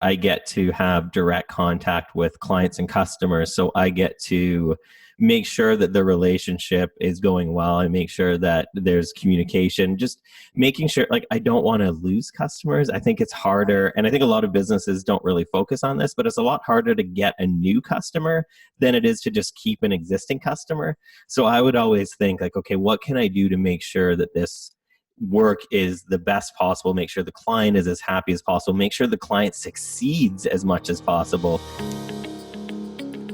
I get to have direct contact with clients and customers. So I get to make sure that the relationship is going well and make sure that there's communication, just making sure, like, I don't want to lose customers. I think it's harder. And I think a lot of businesses don't really focus on this, but it's a lot harder to get a new customer than it is to just keep an existing customer. So I would always think like, okay, what can I do to make sure that this work is the best possible, make sure the client is as happy as possible, make sure the client succeeds as much as possible.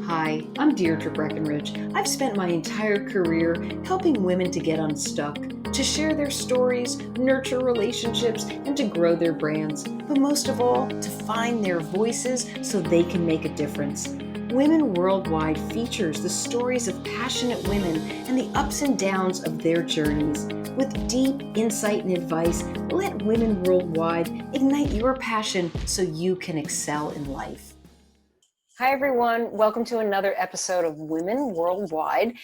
Hi, I'm Deirdre Breckenridge. I've spent my entire career helping women to get unstuck, to share their stories, nurture relationships, and to grow their brands. But most of all, to find their voices so they can make a difference. Women Worldwide features the stories of passionate women and the ups and downs of their journeys. With deep insight and advice, let Women Worldwide ignite your passion so you can excel in life. Hi, everyone. Welcome to another episode of Women Worldwide.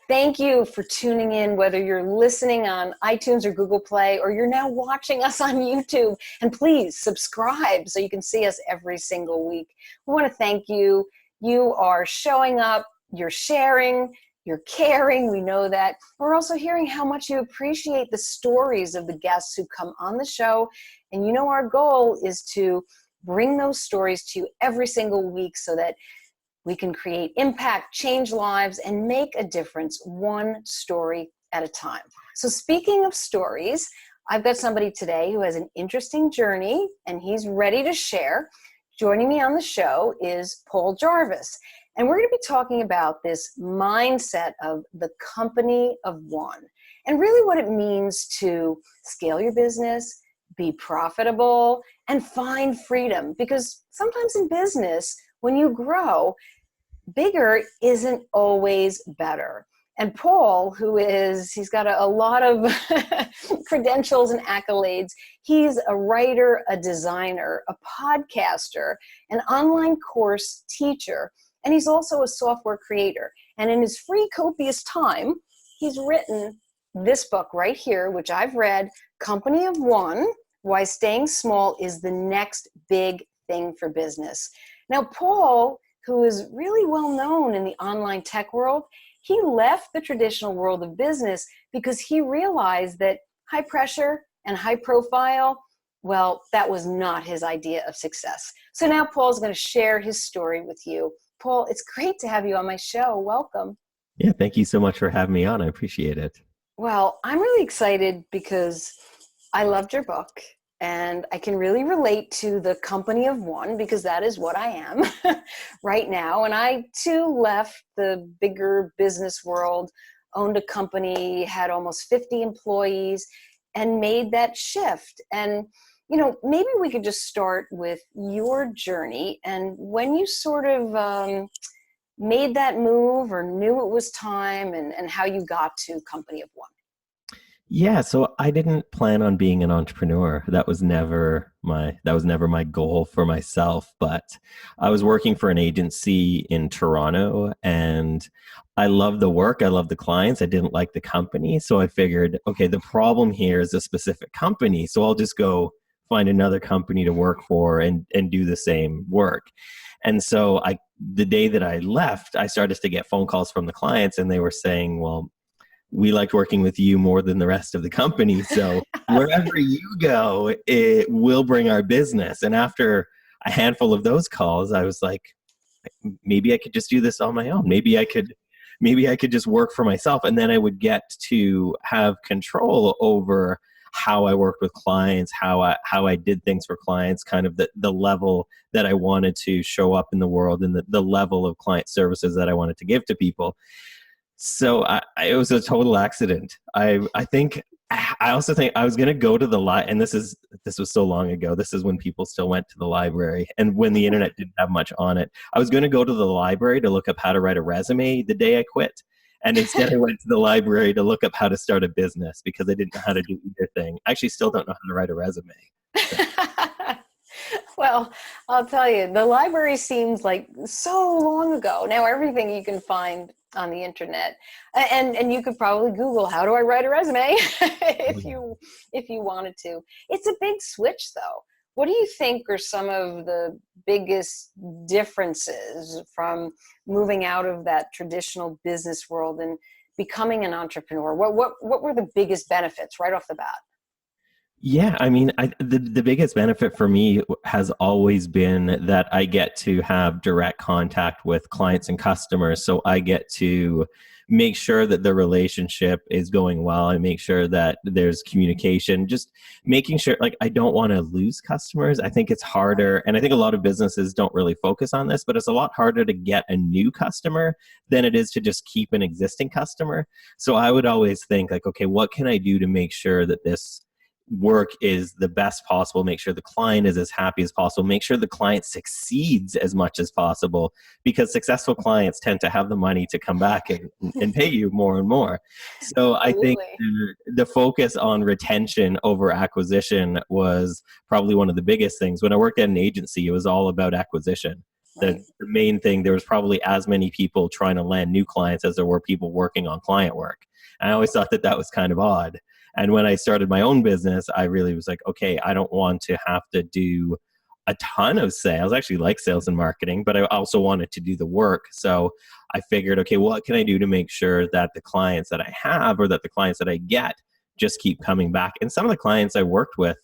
Thank you for tuning in, whether you're listening on iTunes or Google Play, or you're now watching us on YouTube. And please subscribe so you can see us every single week. We want to thank you. You are showing up, you're sharing, you're caring. We know that. We're also hearing how much you appreciate the stories of the guests who come on the show. And you know, our goal is to bring those stories to you every single week so that we can create impact, change lives, and make a difference one story at a time. So speaking of stories, I've got somebody today who has an interesting journey and he's ready to share. Joining me on the show is Paul Jarvis. And we're going to be talking about this mindset of the company of one and really what it means to scale your business, be profitable, and find freedom. Because sometimes in business, when you grow, bigger isn't always better. And Paul, he's got a lot of credentials and accolades. He's a writer, a designer, a podcaster, an online course teacher, and he's also a software creator. And in his free copious time, he's written this book right here, which I've read, Company of One, Why Staying Small is the Next Big Thing for Business. Now, Paul, who is really well known in the online tech world, he left the traditional world of business because he realized that high pressure and high profile, well, that was not his idea of success. So now Paul's going to share his story with you. Paul, it's great to have you on my show. Welcome. Yeah, thank you so much for having me on. I appreciate it. Well, I'm really excited because I loved your book and I can really relate to the company of one because that is what I am right now. And I too left the bigger business world, owned a company, had almost 50 employees, and made that shift. And, you know, maybe we could just start with your journey and when you sort of made that move or knew it was time and how you got to Company of One. Yeah, so I didn't plan on being an entrepreneur. That was never my goal for myself, but I was working for an agency in Toronto and I love the work, I love the clients, I didn't like the company, so I figured, okay, the problem here is a specific company, so I'll just go find another company to work for and do the same work. And so the day that I left, I started to get phone calls from the clients and they were saying, well, we liked working with you more than the rest of the company. So wherever you go, it will bring our business. And after a handful of those calls, I was like, maybe I could just do this on my own. Maybe I could just work for myself. And then I would get to have control over how I worked with clients, how I did things for clients, kind of the level that I wanted to show up in the world and the level of client services that I wanted to give to people. So it was a total accident. I also think I was going to go to the and this was so long ago. This is when people still went to the library and when the internet didn't have much on it. I was going to go to the library to look up how to write a resume the day I quit. And instead I went to the library to look up how to start a business because I didn't know how to do either thing. I actually still don't know how to write a resume. So. Well, I'll tell you, the library seems like so long ago. Now everything you can find on the internet, and you could probably Google how do I write a resume if you wanted to. It's a big switch though. What do you think are some of the biggest differences from moving out of that traditional business world and becoming an entrepreneur? What were the biggest benefits right off the bat? Yeah, I mean, the biggest benefit for me has always been that I get to have direct contact with clients and customers. So I get to make sure that the relationship is going well and make sure that there's communication, just making sure, like, I don't want to lose customers. I think it's harder, and I think a lot of businesses don't really focus on this, but it's a lot harder to get a new customer than it is to just keep an existing customer. So I would always think, like, okay, what can I do to make sure that this work is the best possible, make sure the client is as happy as possible, make sure the client succeeds as much as possible, because successful clients tend to have the money to come back and pay you more and more. So I think Absolutely. the focus on retention over acquisition was probably one of the biggest things. When I worked at an agency, it was all about acquisition. Right. The main thing, there was probably as many people trying to land new clients as there were people working on client work. And I always thought that that was kind of odd. And when I started my own business, I really was like, okay, I don't want to have to do a ton of sales. I actually like sales and marketing, but I also wanted to do the work. So I figured, okay, what can I do to make sure that the clients that I have or that the clients that I get just keep coming back? And some of the clients I worked with,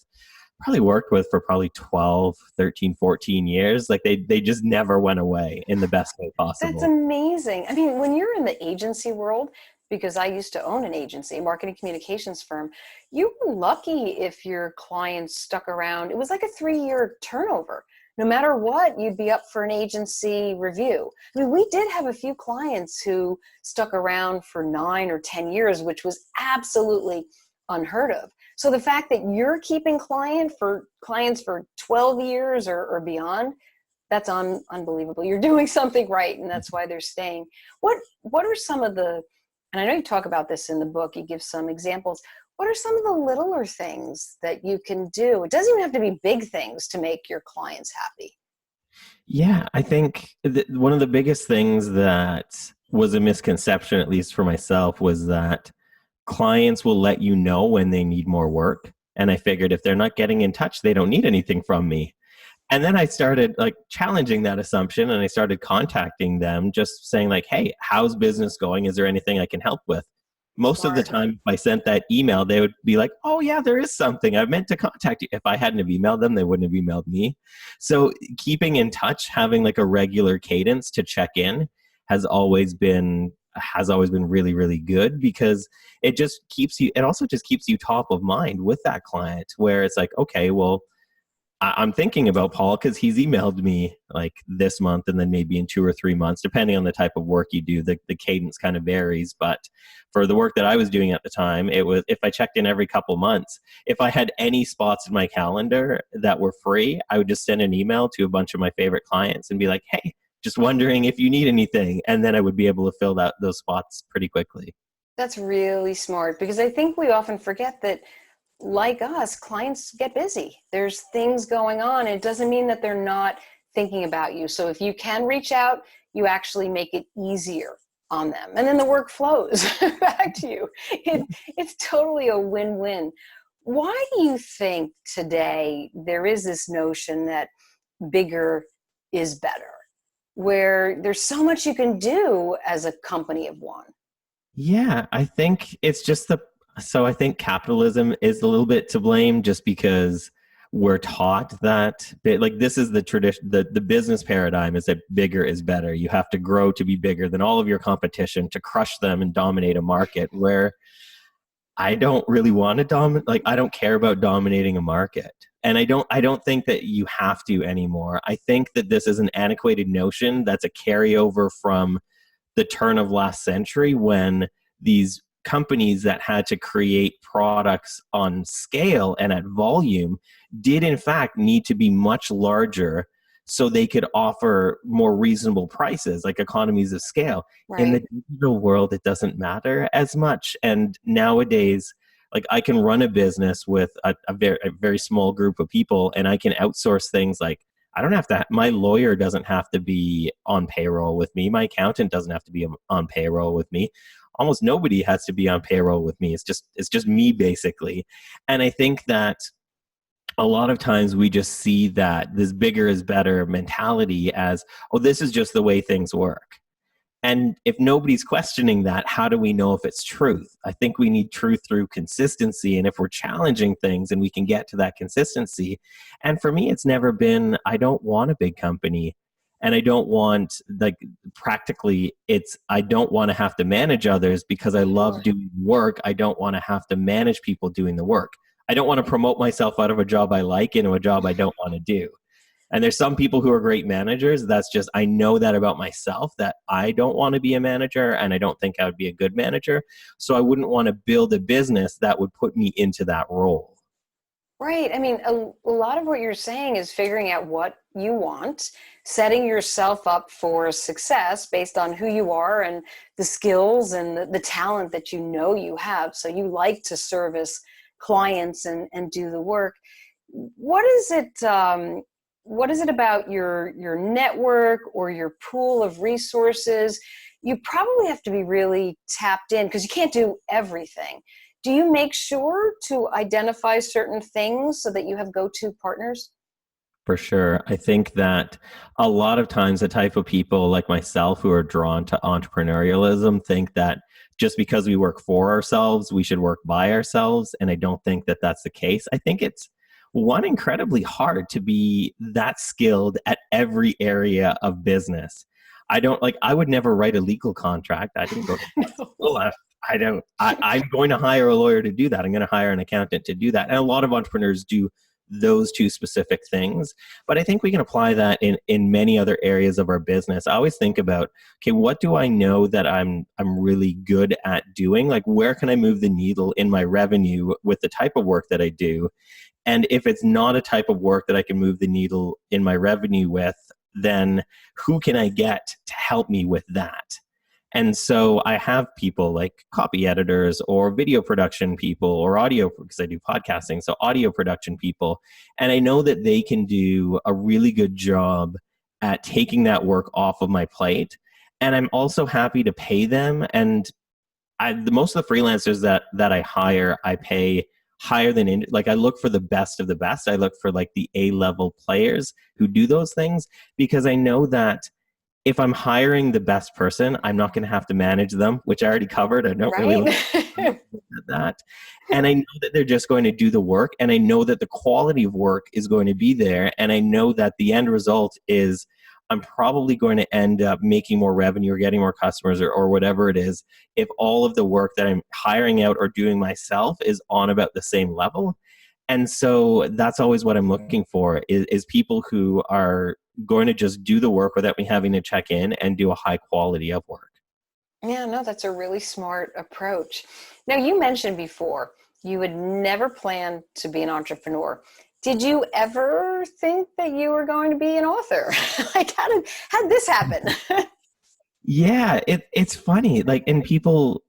probably worked with for probably 12, 13, 14 years. Like they just never went away in the best way That's possible. amazing. I mean, when you're in the agency world, because I used to own an agency, a marketing communications firm, you were lucky if your clients stuck around. It was like a 3-year turnover. No matter what, you'd be up for an agency review. I mean, we did have a few clients who stuck around for 9 or 10 years, which was absolutely unheard of. So the fact that you're keeping clients for 12 years or beyond, that's unbelievable. You're doing something right, and that's why they're staying. What are some of the, and I know you talk about this in the book, you give some examples. What are some of the littler things that you can do? It doesn't even have to be big things to make your clients happy. Yeah, I think one of the biggest things that was a misconception, at least for myself, was that clients will let you know when they need more work. And I figured if they're not getting in touch, they don't need anything from me. And then I started like challenging that assumption and I started contacting them, just saying like, hey, how's business going? Is there anything I can help with? Most of the Smart. time, if I sent that email, they would be like, oh, yeah, there is something. I meant to contact you. If I hadn't have emailed them, they wouldn't have emailed me. So keeping in touch, having like a regular cadence to check in has always been really, really good, because it also just keeps you top of mind with that client, where it's like, okay, well, I'm thinking about Paul because he's emailed me like this month and then maybe in 2 or 3 months, depending on the type of work you do. The cadence kind of varies. But for the work that I was doing at the time, it was if I checked in every couple months, if I had any spots in my calendar that were free, I would just send an email to a bunch of my favorite clients and be like, hey, just wondering if you need anything. And then I would be able to fill out those spots pretty quickly. That's really smart, because I think we often forget that, like us, clients get busy. There's things going on. It doesn't mean that they're not thinking about you. So if you can reach out, you actually make it easier on them. And then the work flows back to you. It's totally a win-win. Why do you think today there is this notion that bigger is better, where there's so much you can do as a company of one? Yeah, I think it's just so I think capitalism is a little bit to blame, just because we're taught that like this is the tradition, the business paradigm is that bigger is better. You have to grow to be bigger than all of your competition to crush them and dominate a market, where I don't really want to dominate. Like, I don't care about dominating a market. And I don't think that you have to anymore. I think that this is an antiquated notion that's a carryover from the turn of last century, when these companies that had to create products on scale and at volume did in fact need to be much larger so they could offer more reasonable prices, like economies of scale. In the Right. digital world, it doesn't matter as much. And nowadays, like, I can run a business with a very small group of people, and I can outsource things. Like, I don't have to, my lawyer doesn't have to be on payroll with me. My accountant doesn't have to be on payroll with me. Almost nobody has to be on payroll with me. It's just me, basically. And I think that a lot of times we just see that this bigger is better mentality as, oh, this is just the way things work. And if nobody's questioning that, how do we know if it's truth? I think we need truth through consistency. And if we're challenging things and we can get to that consistency. And for me, it's never been, I don't want a big company. And I don't want, like, practically, I don't want to have to manage others because I love Sure. doing work. I don't want to have to manage people doing the work. I don't want to promote myself out of a job I like into a job I don't want to do. And there's some people who are great managers. That's just, I know that about myself, that I don't want to be a manager and I don't think I would be a good manager. So I wouldn't want to build a business that would put me into that role. Right. I mean, a lot of what you're saying is figuring out what you want, setting yourself up for success based on who you are and the skills and the talent that you know you have. So you like to service clients and do the work. What is it? What is it about your network or your pool of resources? You probably have to be really tapped in because you can't do everything. Do you make sure to identify certain things so that you have go-to partners? For sure. I think that a lot of times the type of people like myself who are drawn to entrepreneurialism think that just because we work for ourselves, we should work by ourselves. And I don't think that that's the case. I think it's one, incredibly hard to be that skilled at every area of business. I don't like, I would never write a legal contract. I didn't go to No. school. I'm going to hire a lawyer to do that. I'm going to hire an accountant to do that. And a lot of entrepreneurs do those two specific things. But I think we can apply that in many other areas of our business. I always think about, okay, what do I know that I'm really good at doing? Like, where can I move the needle in my revenue with the type of work that I do? And if it's not a type of work that I can move the needle in my revenue with, then who can I get to help me with that? And so I have people like copy editors or video production people or audio, because I do podcasting, so audio production people. And I know that they can do a really good job at taking that work off of my plate. And I'm also happy to pay them. And most of the freelancers that I hire, I pay higher than like, I look for the best of the best. I look for like the A-level players who do those things, because I know that if I'm hiring the best person, I'm not going to have to manage them, which I already covered. I don't really like Right? that. And I know that they're just going to do the work. And I know that the quality of work is going to be there. And I know that the end result is I'm probably going to end up making more revenue or getting more customers or whatever it is, if all of the work that I'm hiring out or doing myself is on about the same level. And so that's always what I'm looking for is people who are going to just do the work without me having to check in and do a high quality of work. Yeah, no, that's a really smart approach. Now, you mentioned before you would never plan to be an entrepreneur. Did you ever think that you were going to be an author? Like, how did this happen? Yeah, it's funny. Like, and people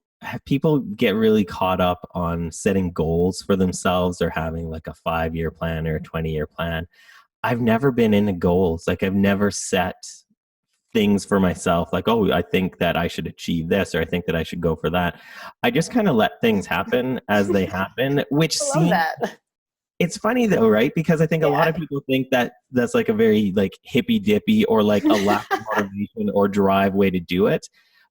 get really caught up on setting goals for themselves or having like a 5-year plan or a 20-year plan. I've never been into goals. Like, I've never set things for myself like, oh, I think that I should achieve this or I think that I should go for that. I just kind of let things happen as they happen, which I love seems, that. it's funny though, right? Because I think a lot Yeah. of people think that that's like a very like hippy dippy or like a lack of motivation or drive way to do it.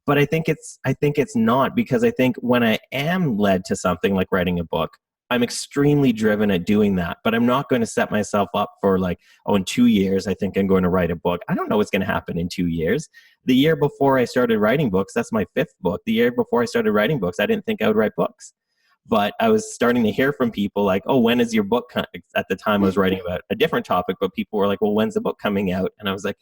But I think it's not, because I think when I am led to something like writing a book, I'm extremely driven at doing that. But I'm not going to set myself up for like, oh, in 2 years, I think I'm going to write a book. I don't know what's going to happen in 2 years. The year before I started writing books, that's my 5th book. The year before I started writing books, I didn't think I would write books. But I was starting to hear from people like, oh, when is your book? At the time, I was writing about a different topic, but people were like, well, when's the book coming out? And I was like,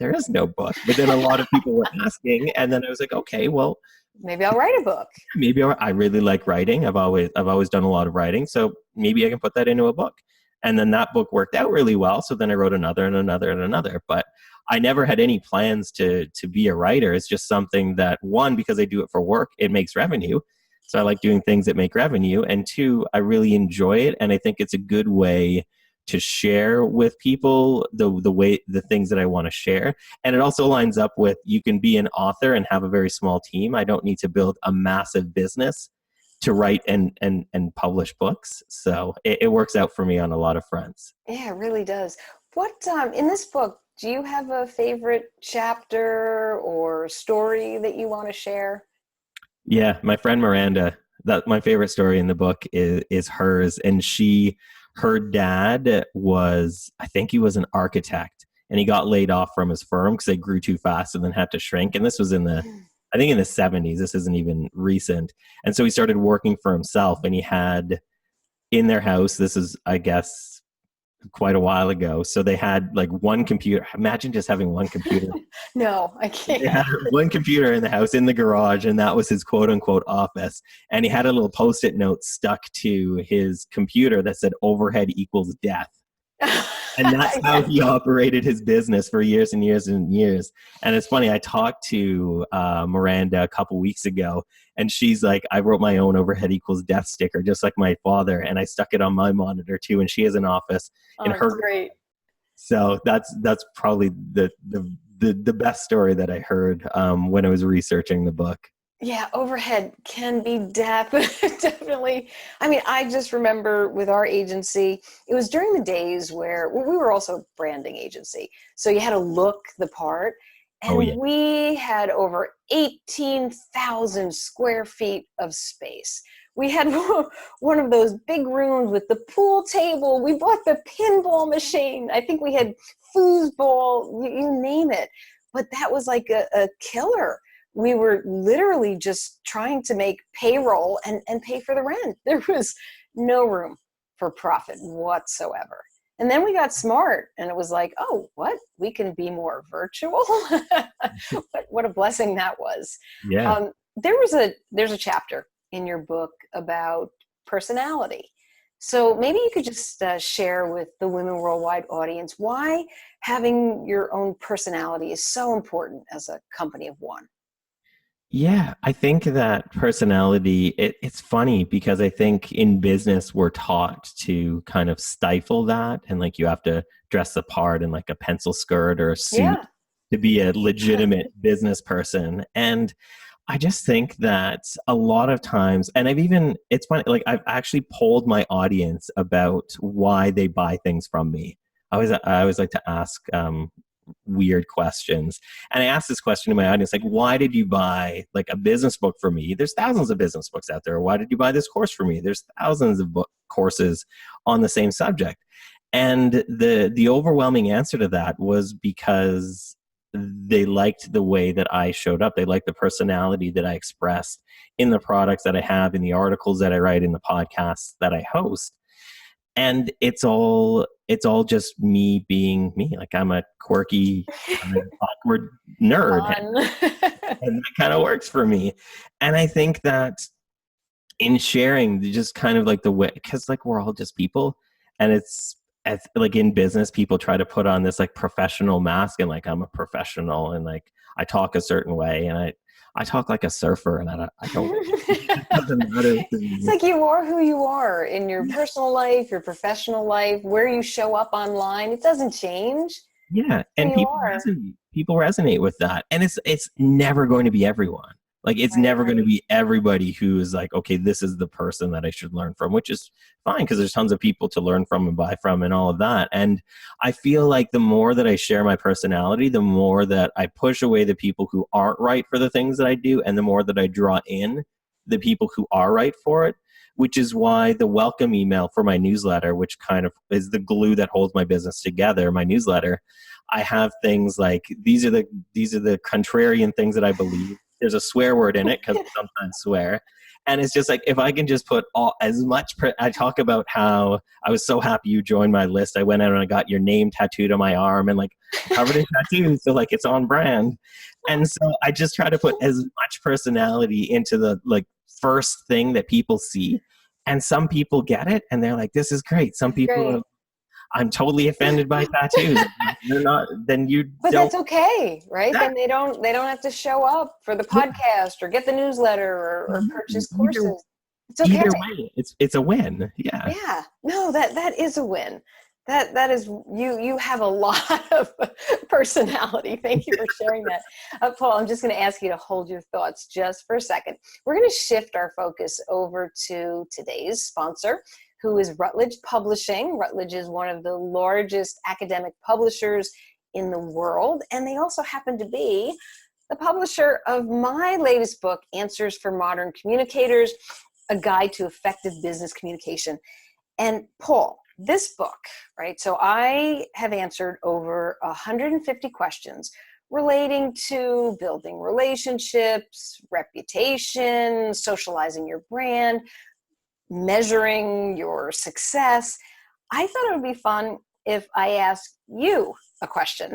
there is no book. But then a lot of people were asking, and then I was like, okay, well, Maybe I'll write a book. maybe I really like writing. I've always done a lot of writing, so maybe I can put that into a book. And then that book worked out really well. So then I wrote another and another and another. But I never had any plans to be a writer. It's just something that, one, because I do it for work, it makes revenue. So I like doing things that make revenue. And two, I really enjoy it. And I think it's a good way to share with people the things that I want to share. And it also lines up with, you can be an author and have a very small team. I don't need to build a massive business to write and publish books. So it works out for me on a lot of fronts. Yeah, it really does. What in this book, do you have a favorite chapter or story that you want to share? Yeah, my friend Miranda, that my favorite story in the book is hers. And her dad was, I think he was an architect, and he got laid off from his firm because they grew too fast and then had to shrink. And this was I think in the 70s. This isn't even recent. And so he started working for himself, and he had in their house, this is, I guess, quite a while ago. So they had like one computer. Imagine just having one computer. No, I They can't. had one computer in the house in the garage, and that was his quote unquote office. And he had a little post-it note stuck to his computer that said overhead equals death. And that's how he operated his business for years and years and years. And it's funny, I talked to Miranda a couple weeks ago, and she's like, I wrote my own overhead equals death sticker, just like my father, and I stuck it on my monitor too. And she has an office in Oh, her. great. So that's probably the best story that I heard when I was researching the book. Yeah, overhead can be death. Definitely. I mean, I just remember with our agency, it was during the days where we were also a branding agency. So you had to look the part. Oh And yeah. we had over 18,000 square feet of space. We had one of those big rooms with the pool table. We bought the pinball machine. I think we had foosball, you name it. But that was like a killer. We were literally just trying to make payroll and pay for the rent. There was no room for profit whatsoever. And then we got smart, and it was like, oh, what? We can be more virtual? What a blessing that was. Yeah. There's a chapter in your book about personality. So maybe you could just share with the Women Worldwide audience why having your own personality is so important as a company of one. Yeah, I think that personality, it's funny because I think in business we're taught to kind of stifle that, and like you have to dress the part in like a pencil skirt or a suit Yeah. to be a legitimate business person. And I just think that a lot of times, and it's funny, like I've actually polled my audience about why they buy things from me. I always like to ask weird questions. And I asked this question to my audience, like, why did you buy like a business book for me? There's thousands of business books out there. Why did you buy this course for me? There's thousands of courses on the same subject. And the overwhelming answer to that was because they liked the way that I showed up. They liked the personality that I expressed in the products that I have, in the articles that I write, in the podcasts that I host. And it's all just me being me. Like I'm a quirky, kind of awkward nerd, Fun. and that kind of works for me. And I think that in sharing, just kind of like the way, because like we're all just people, and it's as like in business, people try to put on this like professional mask, and like I'm a professional, and like I talk a certain way, and I talk like a surfer, and I don't. It doesn't matter to It's me. like you are who you are in your personal life, your professional life, where you show up online. It doesn't change Yeah, who and you are. people resonate with that, and it's never going to be everyone. Like it's Right, never going to right. be everybody who is like, okay, this is the person that I should learn from, which is fine because there's tons of people to learn from and buy from and all of that. And I feel like the more that I share my personality, the more that I push away the people who aren't right for the things that I do, and the more that I draw in the people who are right for it. Which is why the welcome email for my newsletter, which kind of is the glue that holds my business together, my newsletter, I have things like these are the contrarian things that I believe. There's a swear word in it because I sometimes swear. And it's just like, if I can just put I talk about how I was so happy you joined my list. I went out and I got your name tattooed on my arm and like covered in tattoos. So like it's on brand. And so I just try to put as much personality into the like first thing that people see. And some people get it and they're like, this is great. Some people are, Great. I'm totally offended by tattoos. They're not, then you But don't. that's okay, right? That, Then they don't have to show up for the podcast or get the newsletter or purchase either courses. It's okay. either way, it's a win. Yeah. Yeah. No, that is a win. That is, you have a lot of personality. Thank you for sharing that. Paul, I'm just going to ask you to hold your thoughts just for a second. We're going to shift our focus over to today's sponsor, who is Routledge Publishing. Routledge is one of the largest academic publishers in the world, and they also happen to be the publisher of my latest book, Answers for Modern Communicators, a guide to effective business communication. And Paul, this book, right? So I have answered over 150 questions relating to building relationships, reputation, socializing your brand, measuring your success. I thought it would be fun if I asked you a question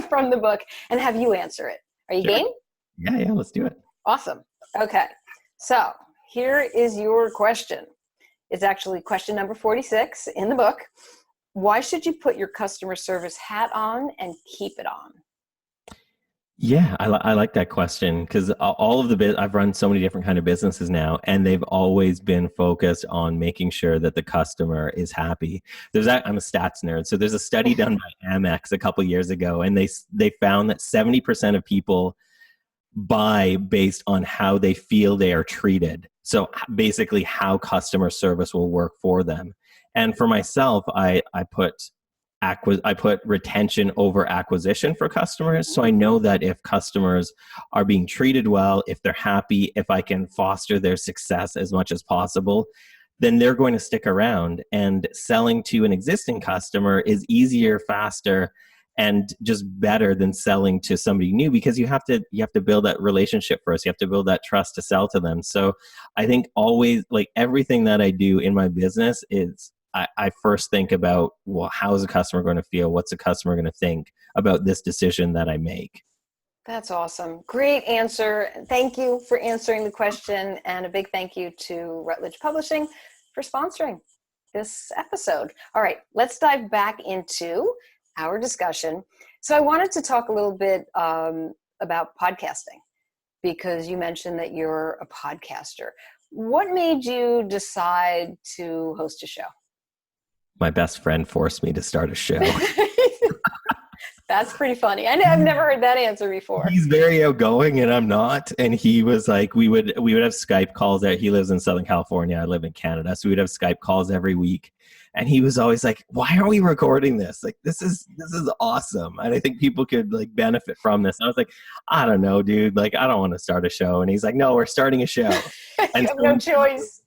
from the book and have you answer it. Are you Sure. game? Yeah, let's do it. Awesome. Okay. So here is your question. It's actually question number 46 in the book. Why should you put your customer service hat on and keep it on? Yeah, I like that question because all of I've run so many different kind of businesses now, and they've always been focused on making sure that the customer is happy. I'm a stats nerd, so there's a study done by Amex a couple years ago, and they found that 70% of people buy based on how they feel they are treated. So basically, how customer service will work for them. And for myself, I put retention over acquisition for customers. So I know that if customers are being treated well, if they're happy, if I can foster their success as much as possible, then they're going to stick around. And selling to an existing customer is easier, faster, and just better than selling to somebody new, because you have to build that relationship first. You have to build that trust to sell to them. So I think always, like, everything that I do in my business is I first think about, well, how is the customer going to feel? What's the customer going to think about this decision that I make? That's awesome. Great answer. Thank you for answering the question, and a big thank you to Routledge Publishing for sponsoring this episode. All right, let's dive back into our discussion. So I wanted to talk a little bit about podcasting, because you mentioned that you're a podcaster. What made you decide to host a show? My best friend forced me to start a show. That's pretty funny. I've never heard that answer before. He's very outgoing and I'm not. And he was like, we would have Skype calls there. He lives in Southern California. I live in Canada. So we'd have Skype calls every week. And he was always like, why are we recording this? Like, this is awesome. And I think people could, like, benefit from this. And I was like, I don't know, dude. Like, I don't want to start a show. And he's like, no, we're starting a show. And you have no choice.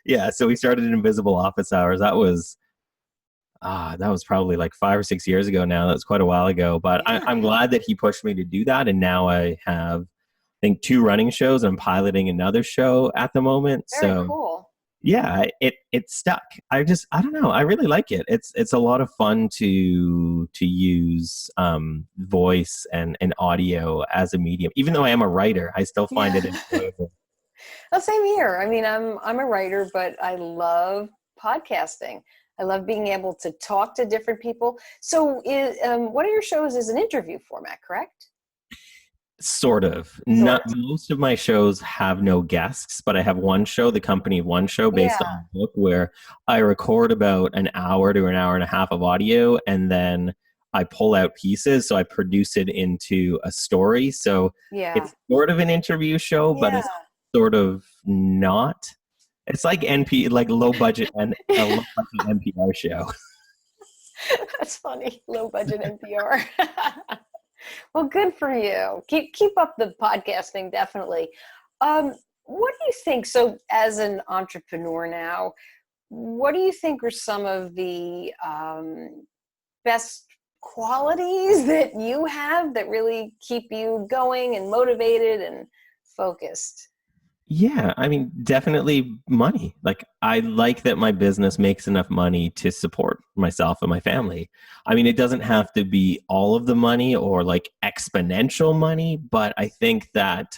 Yeah. So we started Invisible Office Hours. That was probably like 5 or 6 years ago now. That was quite a while ago. But Yeah. I'm glad that he pushed me to do that. And now I have, I think, 2 running shows. And I'm piloting another show at the moment. Very cool. Yeah, it stuck. I don't know. I really like it. It's a lot of fun to use voice and audio as a medium. Even though I am a writer, I still find it enjoyable. Well, same here. I mean, I'm a writer, but I love podcasting. I love being able to talk to different people. So one of your shows is an interview format, correct? Sort of. Not most of my shows have no guests, but I have one show, The Company of One show, based on a book, where I record about an hour to an hour and a half of audio, and then I pull out pieces. So I produce it into a story. So it's sort of an interview show, but it's sort of not. It's like low budget and a low budget NPR show. That's funny. Low budget NPR. Well, good for you. Keep up the podcasting, definitely. What do you think? So, as an entrepreneur now, what do you think are some of the best qualities that you have that really keep you going and motivated and focused? Yeah, I mean, definitely money. Like, I like that my business makes enough money to support myself and my family. I mean, it doesn't have to be all of the money or like exponential money, but I think that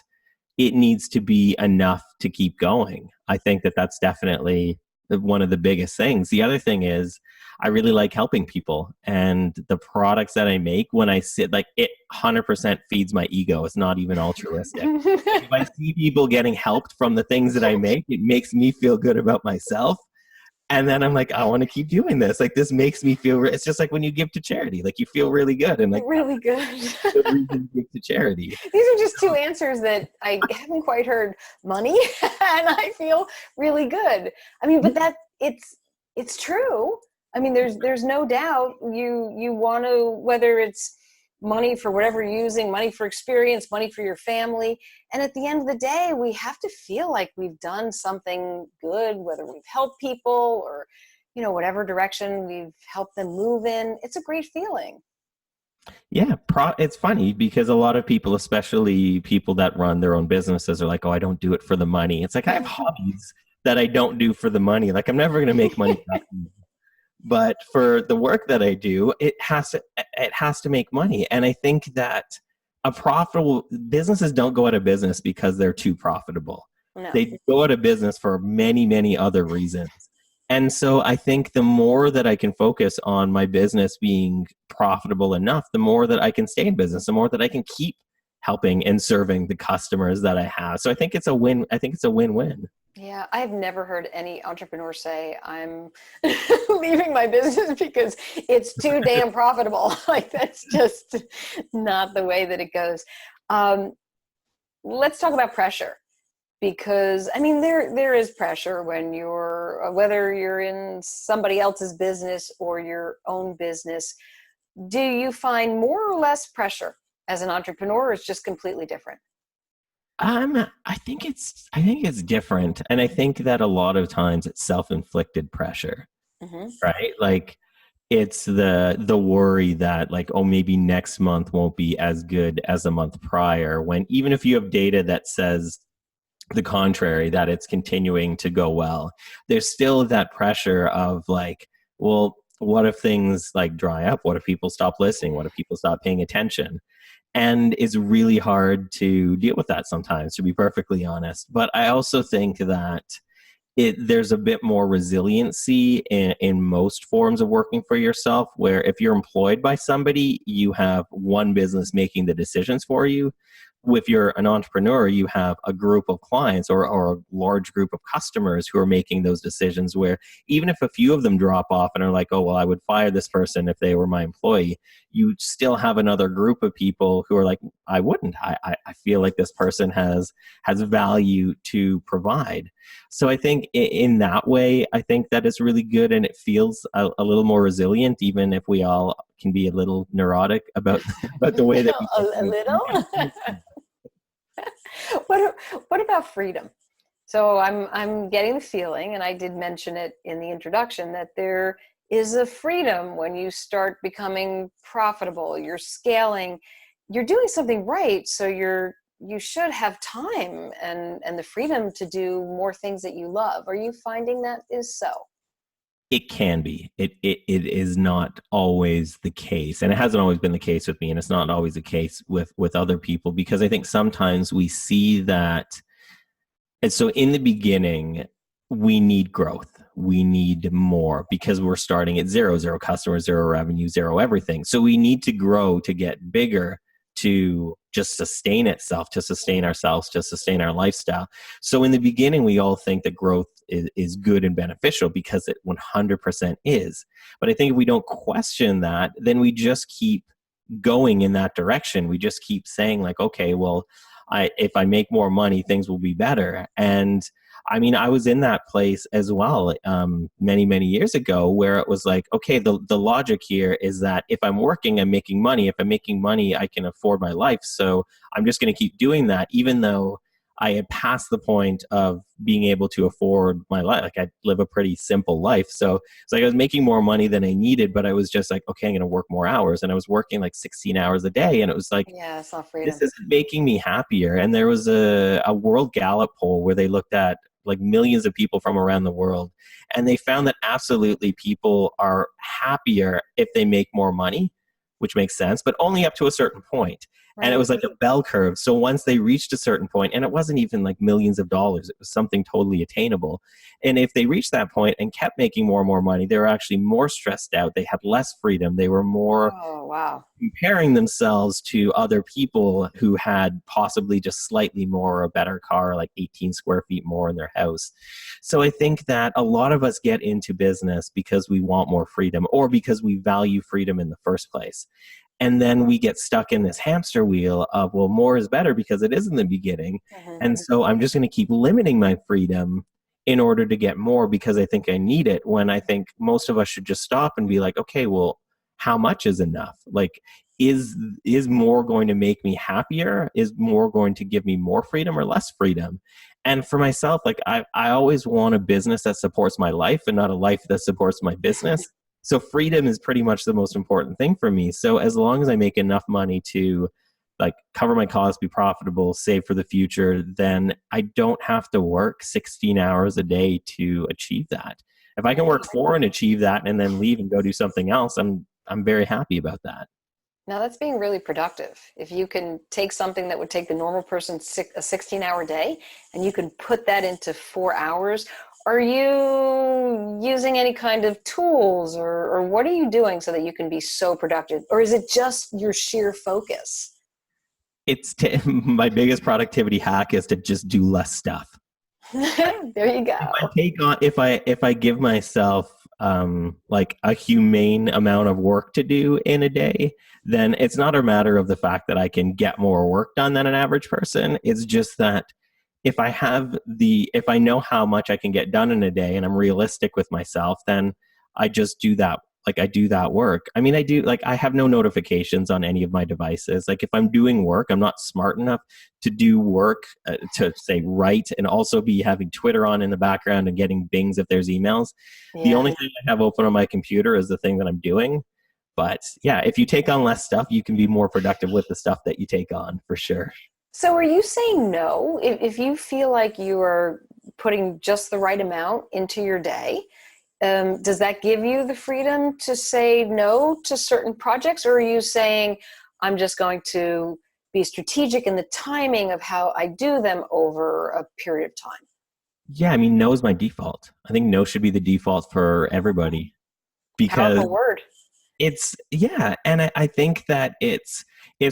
it needs to be enough to keep going. I think that that's definitely one of the biggest things. The other thing is, I really like helping people, and the products that I make, when I sit, like, it 100% feeds my ego. It's not even altruistic. If I see people getting helped from the things that I make, it makes me feel good about myself. And then I'm like, I want to keep doing this. Like, this makes me feel, it's just like when you give to charity, like you feel really good. And like, Really good. the reason you give to charity. These are just two answers that I haven't quite heard. Money, and I feel really good. I mean, but that it's true. I mean, there's no doubt you want to, whether it's money for whatever you're using, money for experience, money for your family. And at the end of the day, we have to feel like we've done something good, whether we've helped people or, whatever direction we've helped them move in. It's a great feeling. Yeah, it's funny because a lot of people, especially people that run their own businesses, are like, "Oh, I don't do it for the money." It's like I have hobbies that I don't do for the money. Like I'm never going to make money, but for the work that I do, it has to make money. And I think that a profitable businesses don't go out of business because they're too profitable. No. They go out of business for many, many other reasons. And so I think the more that I can focus on my business being profitable enough, the more that I can stay in business, the more that I can keep helping and serving the customers that I have. So I think it's a win. I think it's a win-win. Yeah, I've never heard any entrepreneur say, I'm leaving my business because it's too damn profitable. Like, that's just not the way that it goes. Um, let's talk about pressure, because I mean, there is pressure when whether you're in somebody else's business or your own business. Do you find more or less pressure as an entrepreneur, or it's just completely different? I think it's different, and I think that a lot of times it's self-inflicted pressure, Mm-hmm. right? Like it's the worry that like, oh, maybe next month won't be as good as the month prior, when even if you have data that says the contrary, that it's continuing to go well, there's still that pressure of like, well, what if things like dry up? What if people stop listening? What if people stop paying attention? And it's really hard to deal with that sometimes, to be perfectly honest. But I also think that there's a bit more resiliency in most forms of working for yourself, where if you're employed by somebody, you have one business making the decisions for you. If you're an entrepreneur, you have a group of clients, or a large group of customers who are making those decisions, where even if a few of them drop off and are like, oh, well, I would fire this person if they were my employee, you still have another group of people who are like, I wouldn't. I feel like this person has value to provide. So I think in that way, I think that is really good, and it feels a little more resilient, even if we all can be a little neurotic about the way that we A little. What about freedom? So I'm getting the feeling, and I did mention it in the introduction, that there is a freedom when you start becoming profitable. You're scaling, you're doing something right, so you should have time and the freedom to do more things that you love. Are you finding that is so? It can be. It is not always the case, and it hasn't always been the case with me, and it's not always the case with other people, because I think sometimes we see that. And so in the beginning, we need growth. We need more because we're starting at zero customers, zero revenue, zero everything. So we need to grow to get bigger, to just sustain itself, to sustain ourselves, to sustain our lifestyle. So in the beginning, we all think that growth is good and beneficial, because it 100% is. But I think if we don't question that, then we just keep going in that direction. We just keep saying like, okay, well, if I make more money, things will be better. And I mean, I was in that place as well, many, many years ago, where it was like, okay, the logic here is that if I'm working, I'm making money. If I'm making money, I can afford my life. So I'm just going to keep doing that, even though I had passed the point of being able to afford my life. Like I live a pretty simple life. So it's like I was making more money than I needed, but I was just like, okay, I'm going to work more hours. And I was working like 16 hours a day. And it was like, Yeah, it's not this freedom. isn't making me happier. And there was a World Gallup poll where they looked at like millions of people from around the world, and they found that absolutely people are happier if they make more money, which makes sense, but only up to a certain point. And it Right. was like a bell curve. So once they reached a certain point, and it wasn't even like millions of dollars, it was something totally attainable. And if they reached that point and kept making more and more money, they were actually more stressed out. They had less freedom. They were more Oh, wow. comparing themselves to other people who had possibly just slightly more, a better car, like 18 square feet more in their house. So I think that a lot of us get into business because we want more freedom or because we value freedom in the first place. And then we get stuck in this hamster wheel of, well, more is better because it is in the beginning. Mhm. And so I'm just going to keep limiting my freedom in order to get more because I think I need it, when I think most of us should just stop and be like, okay, well, how much is enough? Like, is more going to make me happier? Is more going to give me more freedom or less freedom? And for myself, like I always want a business that supports my life and not a life that supports my business. So freedom is pretty much the most important thing for me. So as long as I make enough money to like cover my costs, be profitable, save for the future, then I don't have to work 16 hours a day to achieve that. If I can work Right. 4 and achieve that and then leave and go do something else, I'm very happy about that. Now that's being really productive. If you can take something that would take the normal person a 16-hour day and you can put that into 4 hours, are you using any kind of tools or what are you doing so that you can be so productive? Or is it just your sheer focus? My biggest productivity hack is to just do less stuff. There you go. If I give myself like a humane amount of work to do in a day, then it's not a matter of the fact that I can get more work done than an average person. It's just that if I know how much I can get done in a day and I'm realistic with myself, then I just do that. Like I do that work. I mean, I have no notifications on any of my devices. Like if I'm doing work, I'm not smart enough to do work to say write and also be having Twitter on in the background and getting bings if there's emails. The Yeah. only thing I have open on my computer is the thing that I'm doing. But yeah, if you take on less stuff, you can be more productive with the stuff that you take on for sure. So are you saying no? If you feel like you are putting just the right amount into your day, does that give you the freedom to say no to certain projects? Or are you saying, I'm just going to be strategic in the timing of how I do them over a period of time? Yeah, I mean, no is my default. I think no should be the default for everybody because Powerful word. yeah, and I think that it's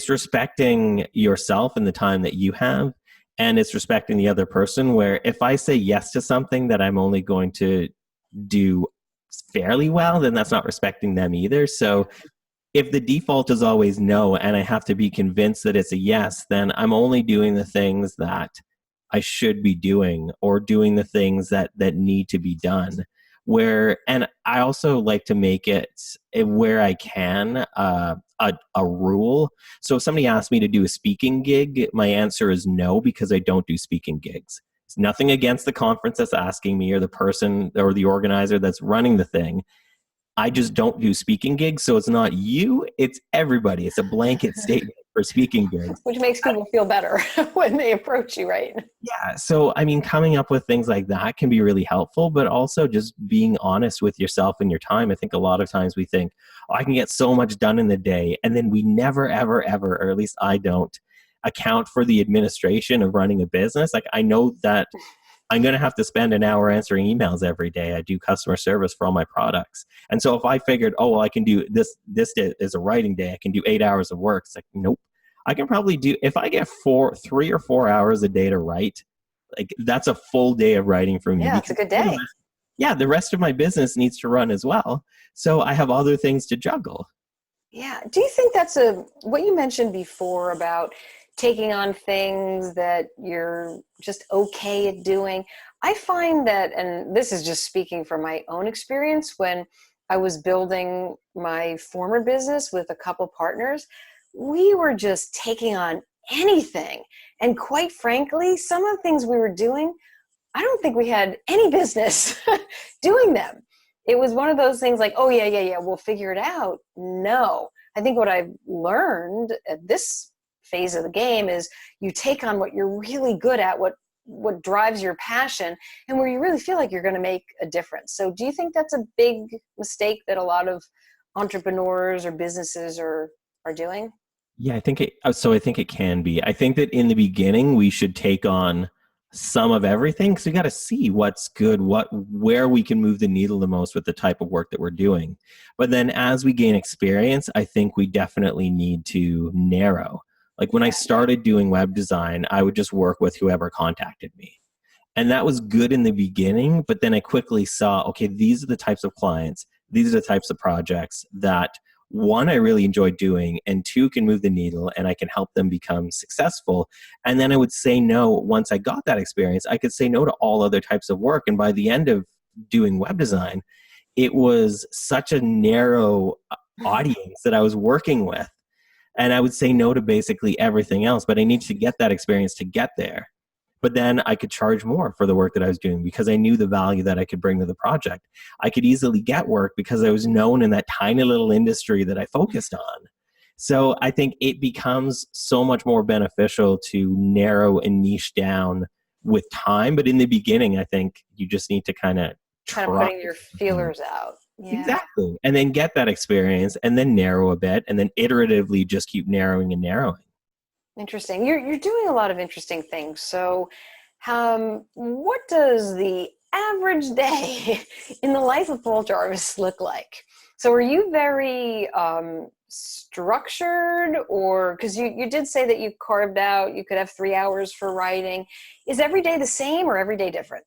respecting yourself and the time that you have, and it's respecting the other person. Where if I say yes to something that I'm only going to do fairly well, then that's not respecting them either. So if the default is always no and I have to be convinced that it's a yes, then I'm only doing the things that I should be doing or doing the things that need to be done. And I also like to make it where I can a rule. So if somebody asks me to do a speaking gig, my answer is no, because I don't do speaking gigs. It's nothing against the conference that's asking me or the person or the organizer that's running the thing. I just don't do speaking gigs. So it's not you, it's everybody. It's a blanket statement for speaking gigs. Which makes people feel better when they approach you, right? Yeah. So, I mean, coming up with things like that can be really helpful, but also just being honest with yourself and your time. I think a lot of times we think, oh, I can get so much done in the day. And then we never, ever, ever, or at least I don't, account for the administration of running a business. Like, I know that I'm going to have to spend an hour answering emails every day. I do customer service for all my products. And so if I figured, oh, well, I can do this day is a writing day, I can do 8 hours of work. It's like, nope. I can probably do, if I get 3 or 4 hours a day to write, like that's a full day of writing for me. Yeah, it's a Because good day. yeah, the rest of my business needs to run as well. So I have other things to juggle. Yeah. Do you think that's what you mentioned before about taking on things that you're just okay at doing? I find that, and this is just speaking from my own experience, when I was building my former business with a couple partners, we were just taking on anything. And quite frankly, some of the things we were doing, I don't think we had any business doing them. It was one of those things like, oh, yeah, yeah, yeah, we'll figure it out. No. I think what I've learned at this phase of the game is you take on what you're really good at, what drives your passion, and where you really feel like you're going to make a difference. So do you think that's a big mistake that a lot of entrepreneurs or businesses are doing? Yeah, I think it can be. I think that in the beginning, we should take on some of everything. So we got to see what's good, where we can move the needle the most with the type of work that we're doing. But then as we gain experience, I think we definitely need to narrow. Like when I started doing web design, I would just work with whoever contacted me. And that was good in the beginning, but then I quickly saw, okay, these are the types of clients, these are the types of projects that, one, I really enjoy doing, and two, can move the needle and I can help them become successful. And then I would say no. Once I got that experience, I could say no to all other types of work. And by the end of doing web design, it was such a narrow audience that I was working with. And I would say no to basically everything else, but I needed to get that experience to get there. But then I could charge more for the work that I was doing because I knew the value that I could bring to the project. I could easily get work because I was known in that tiny little industry that I focused on. So I think it becomes so much more beneficial to narrow and niche down with time. But in the beginning, I think you just need to kind of try. Putting your feelers out. Yeah. Exactly. And then get that experience and then narrow a bit and then iteratively just keep narrowing and narrowing. Interesting. You're doing a lot of interesting things. So, what does the average day in the life of Paul Jarvis look like? So, are you very structured, or because you did say that you carved out, you could have 3 hours for writing. Is every day the same or every day different?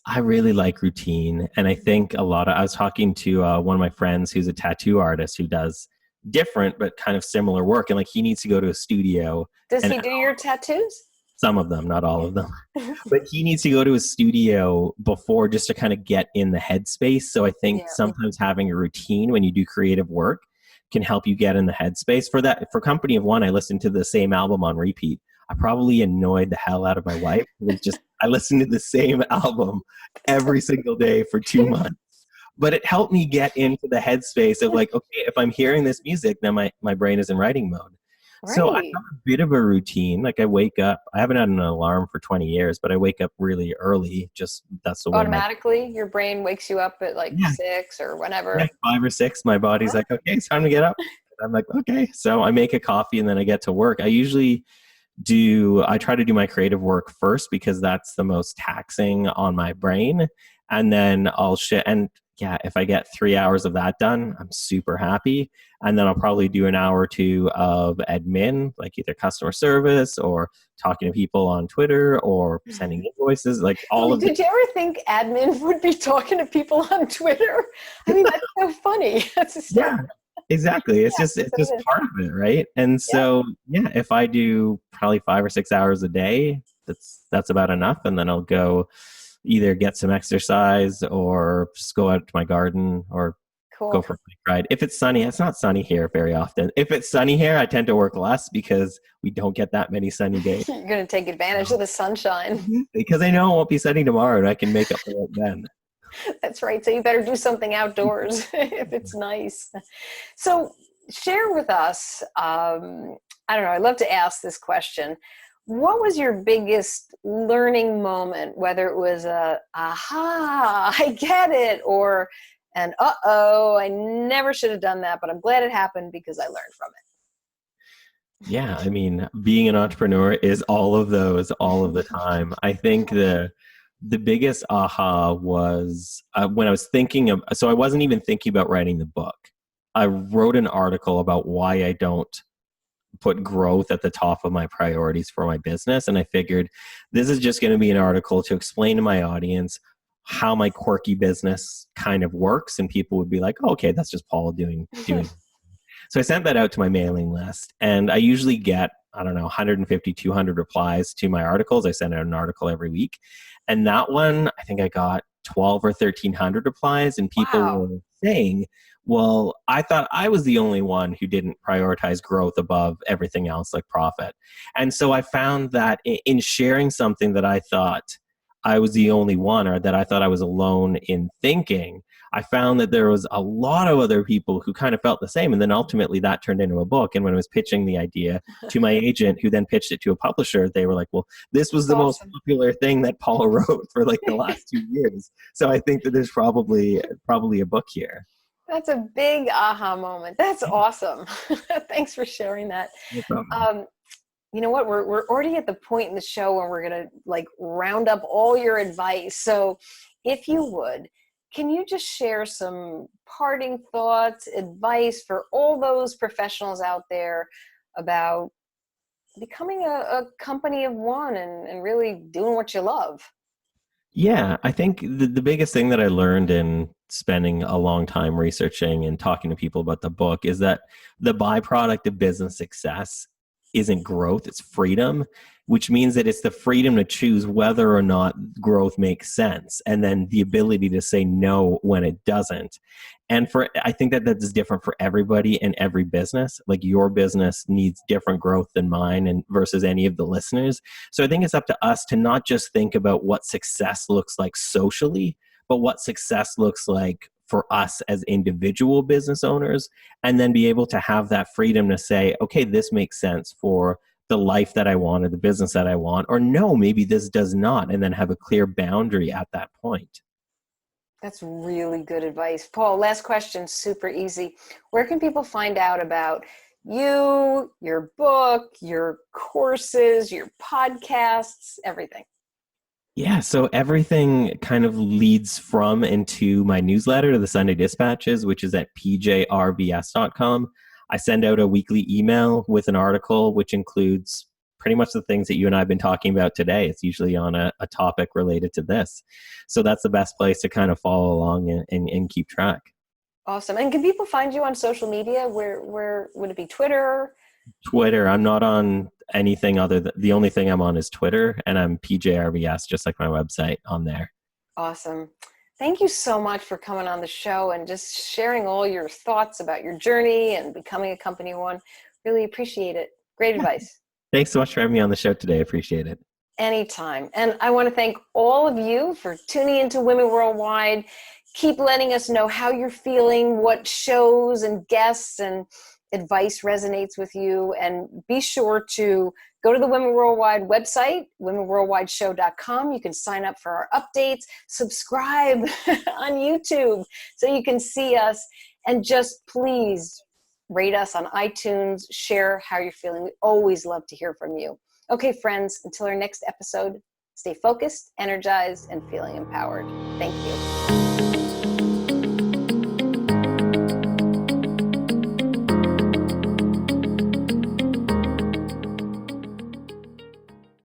I really like routine. And I think I was talking to one of my friends who's a tattoo artist who does different but kind of similar work. And like he needs to go to a studio. Does he do your tattoos? Some of them, not all of them. But he needs to go to a studio before just to kind of get in the headspace. So I think sometimes having a routine when you do creative work can help you get in the headspace. For Company of One, I listened to the same album on repeat. I probably annoyed the hell out of my wife. I listened to the same album every single day for 2 months. But it helped me get into the headspace of like, okay, if I'm hearing this music, then my brain is in writing mode. Right. So I have a bit of a routine. Like I wake up, I haven't had an alarm for 20 years, but I wake up really early. Just that's the way. Automatically, your brain wakes you up at like 6 or whenever. Yeah, 5 or 6. My body's like, okay, it's time to get up. I'm like, okay. So I make a coffee and then I get to work. I try to do my creative work first because that's the most taxing on my brain. And then if I get 3 hours of that done, I'm super happy. And then I'll probably do an hour or two of admin, like either customer service or talking to people on Twitter or sending invoices, like all of it. Did you ever think admin would be talking to people on Twitter? I mean, that's so funny. That's hysterical. Yeah, exactly. It's just part of it, right? And so, if I do probably 5 or 6 hours a day, that's about enough. And then I'll go either get some exercise or just go out to my garden or go for a bike ride. If it's sunny, it's not sunny here very often. If it's sunny here, I tend to work less because we don't get that many sunny days. You're going to take advantage of the sunshine. Because I know it won't be sunny tomorrow and I can make up for it then. That's right. So you better do something outdoors if it's nice. So share with us, I don't know, I'd love to ask this question. What was your biggest learning moment, whether it was aha, I get it, or an uh-oh, I never should have done that, but I'm glad it happened because I learned from it? Yeah, I mean, being an entrepreneur is all of those all of the time. I think the biggest aha was when I was so I wasn't even thinking about writing the book. I wrote an article about why I don't put growth at the top of my priorities for my business. And I figured this is just going to be an article to explain to my audience how my quirky business kind of works. And people would be like, oh, okay, that's just Paul doing. So I sent that out to my mailing list, and I usually get, 150, 200 replies to my articles. I send out an article every week. And that one, I think I got 12 or 1,300 replies, and people were saying, well, I thought I was the only one who didn't prioritize growth above everything else, like profit. And so I found that in sharing something that I thought I was the only one, or that I thought I was alone in thinking, I found that there was a lot of other people who kind of felt the same. And then ultimately that turned into a book. And when I was pitching the idea to my agent, who then pitched it to a publisher, they were like, well, this was the most popular thing that Paul wrote for like the last 2 years. So I think that there's probably a book here. That's a big aha moment. That's awesome. Thanks for sharing that. No problem. you know what, we're already at the point in the show where we're going to like round up all your advice. So if you would, can you just share some parting thoughts, advice for all those professionals out there about becoming a company of one and really doing what you love? Yeah, I think the biggest thing that I learned in spending a long time researching and talking to people about the book is that the byproduct of business success isn't growth, it's freedom, which means that it's the freedom to choose whether or not growth makes sense, and then the ability to say no when it doesn't. And for I think that that's different for everybody and every business. Like your business needs different growth than mine and versus any of the listeners. So I think it's up to us to not just think about what success looks like socially, but what success looks like for us as individual business owners, and then be able to have that freedom to say, okay, this makes sense for the life that I want or the business that I want, or no, maybe this does not, and then have a clear boundary at that point. That's really good advice. Paul, last question, super easy. Where can people find out about you, your book, your courses, your podcasts, everything? Yeah, so everything kind of leads from into my newsletter, the Sunday Dispatches, which is at pjrbs.com. I send out a weekly email with an article, which includes pretty much the things that you and I have been talking about today. It's usually on a topic related to this. So that's the best place to kind of follow along and keep track. Awesome. And can people find you on social media? Where would it be? Twitter? Twitter, I'm not on anything other than the only thing I'm on is Twitter, and I'm PJRBS, just like my website on there. Awesome. Thank you so much for coming on the show and just sharing all your thoughts about your journey and becoming a company one. Really appreciate it. Great advice. Thanks so much for having me on the show today. I appreciate it. Anytime. And I want to thank all of you for tuning into Women Worldwide. Keep letting us know how you're feeling, what shows and guests and advice resonates with you. And be sure to go to the Women Worldwide website, womenworldwideshow.com. You can sign up for our updates, subscribe on YouTube so you can see us, and just please rate us on iTunes, share how you're feeling. We always love to hear from you. Okay, friends, until our next episode, stay focused, energized, and feeling empowered. Thank you.